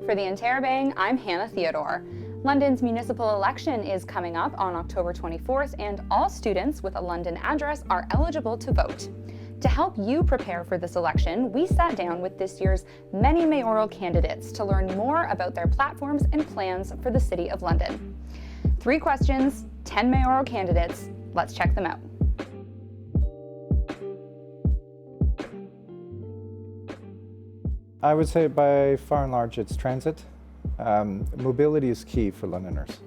For the Interrobang, I'm Hannah Theodore. London's municipal election is coming up on October 24th, and all students with a London address are eligible to vote. To help you prepare for this election, we sat down with this year's many mayoral candidates to learn more about their platforms and plans for the City of London. 3 questions, 10 mayoral candidates. Let's check them out. I would say by far and large it's transit. Mobility is key for Londoners.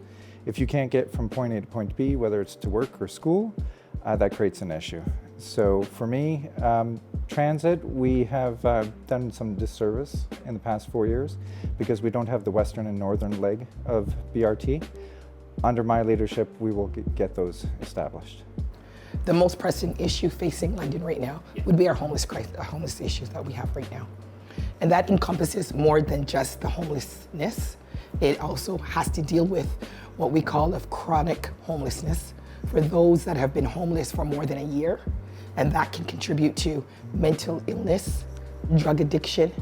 If you can't get from point A to point B, whether it's to work or school, that creates an issue. So for me, transit, we have done some disservice in the past 4 years because we don't have the western and northern leg of BRT. Under my leadership, we will get those established. The most pressing issue facing London right now would be our homeless issues that we have right now. And that encompasses more than just the homelessness. It also has to deal with what we call of chronic homelessness for those that have been homeless for more than a year. And that can contribute to mental illness, drug addiction,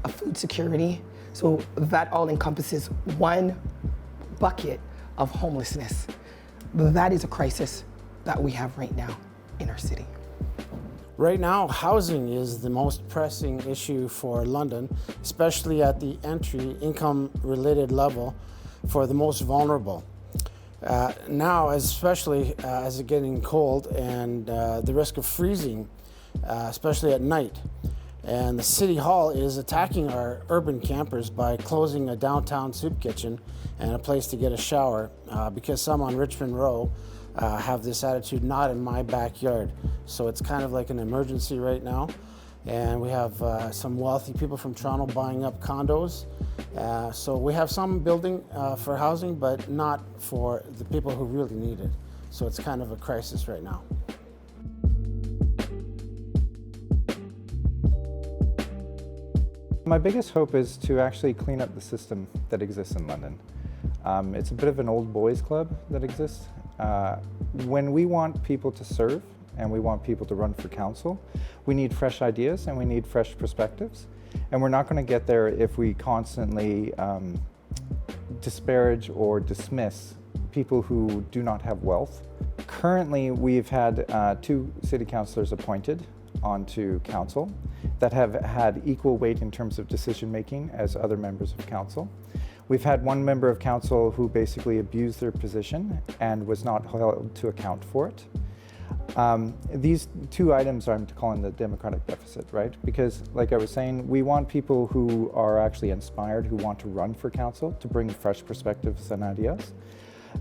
food security. So that all encompasses one bucket of homelessness. That is a crisis that we have right now in our city. Right now, housing is the most pressing issue for London, especially at the entry income-related level for the most vulnerable. Now, especially as it's getting cold and the risk of freezing, especially at night. And the City Hall is attacking our urban campers by closing a downtown soup kitchen and a place to get a shower because some on Richmond Row have this attitude, not in my backyard. So it's kind of like an emergency right now. And we have some wealthy people from Toronto buying up condos. So we have some building for housing, but not for the people who really need it. So it's kind of a crisis right now. My biggest hope is to actually clean up the system that exists in London. It's a bit of an old boys club that exists. When we want people to serve and we want people to run for council, we need fresh ideas and we need fresh perspectives. And we're not going to get there if we constantly disparage or dismiss people who do not have wealth. Currently, we've had 2 city councillors appointed onto council that have had equal weight in terms of decision making as other members of council. We've had 1 member of council who basically abused their position and was not held to account for it. These 2 items I'm calling the democratic deficit, right? Because like I was saying, we want people who are actually inspired, who want to run for council, to bring fresh perspectives and ideas.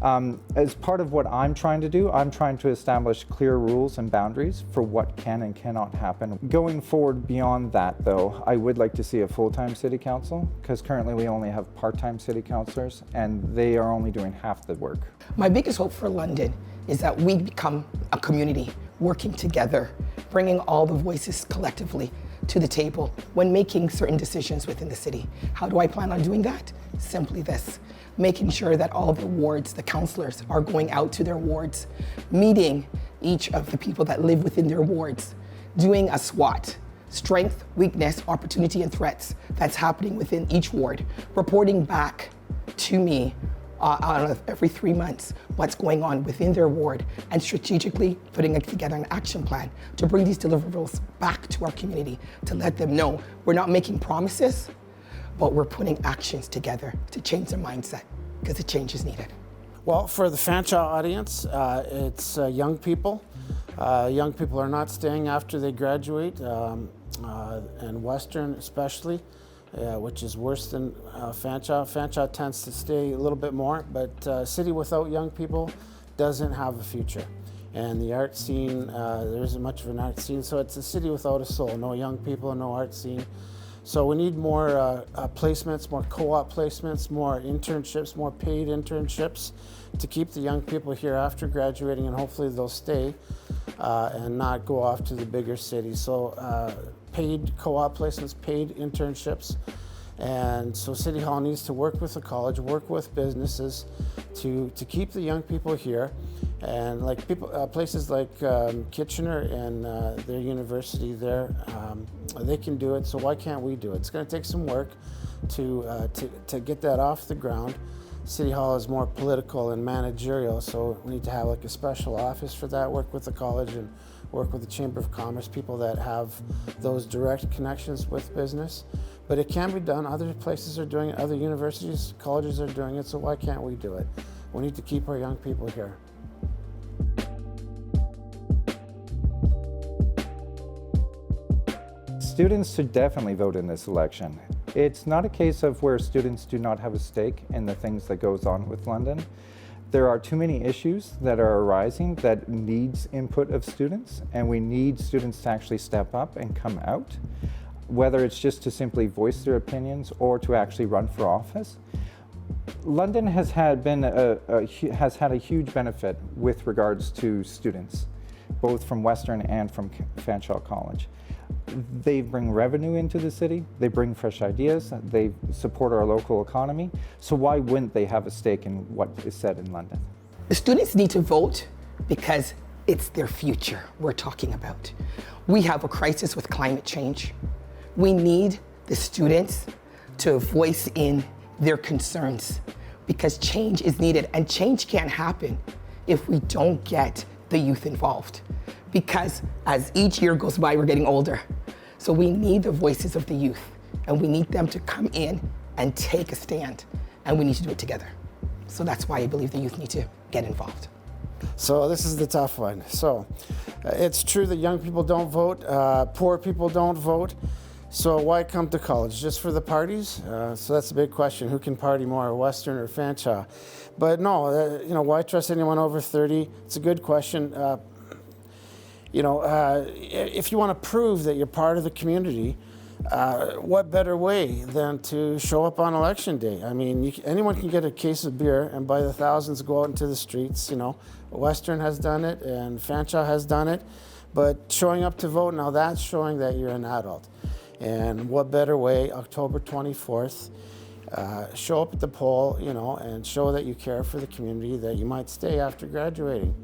As part of what I'm trying to do, I'm trying to establish clear rules and boundaries for what can and cannot happen. Going forward beyond that, though, I would like to see a full-time city council, because currently we only have part-time city councillors, and they are only doing half the work. My biggest hope for London is that we become a community working together, bringing all the voices collectively to the table when making certain decisions within the city. How do I plan on doing that? Simply this: making sure that all the wards, the councillors, are going out to their wards, meeting each of the people that live within their wards, doing a SWOT, strength, weakness, opportunity, and threats that's happening within each ward, reporting back to me every 3 months what's going on within their ward, and strategically putting together an action plan to bring these deliverables back to our community, to let them know we're not making promises, but we're putting actions together to change their mindset, because the change is needed. Well, for the Fanshawe audience, it's young people. Young people are not staying after they graduate, and Western especially, which is worse than Fanshawe. Fanshawe tends to stay a little bit more, but a city without young people doesn't have a future. And the art scene, there isn't much of an art scene, so it's a city without a soul. No young people, no art scene. So we need more placements, more co-op placements, more internships, more paid internships to keep the young people here after graduating, and hopefully they'll stay and not go off to the bigger cities. So paid co-op placements, paid internships. And so City Hall needs to work with the college, work with businesses to keep the young people here. And like places like Kitchener and their university there, they can do it, so why can't we do it? It's going to take some work to get that off the ground. City Hall is more political and managerial, so we need to have like a special office for that, work with the college and work with the Chamber of Commerce, people that have those direct connections with business. But it can be done. Other places are doing it, other universities, colleges are doing it, so why can't we do it? We need to keep our young people here. Students should definitely vote in this election. It's not a case of where students do not have a stake in the things that goes on with London. There are too many issues that are arising that needs input of students, and we need students to actually step up and come out, whether it's just to simply voice their opinions or to actually run for office. London has had a huge benefit with regards to students, both from Western and from Fanshawe College. They bring revenue into the city, they bring fresh ideas, they support our local economy, so why wouldn't they have a stake in what is said in London? The students need to vote because it's their future we're talking about. We have a crisis with climate change. We need the students to voice in their concerns because change is needed, and change can't happen if we don't get the youth involved. Because as each year goes by, we're getting older. So we need the voices of the youth, and we need them to come in and take a stand, and we need to do it together. So that's why I believe the youth need to get involved. So this is the tough one. So it's true that young people don't vote, poor people don't vote. So why come to college? Just for the parties? So that's a big question. Who can party more, Western or Fanshawe? But no, why trust anyone over 30? It's a good question. If you want to prove that you're part of the community, what better way than to show up on election day? I mean, anyone can get a case of beer and by the thousands go out into the streets. Western has done it and Fanshawe has done it, but showing up to vote, now that's showing that you're an adult. And what better way, October 24th, show up at the poll, and show that you care for the community, that you might stay after graduating.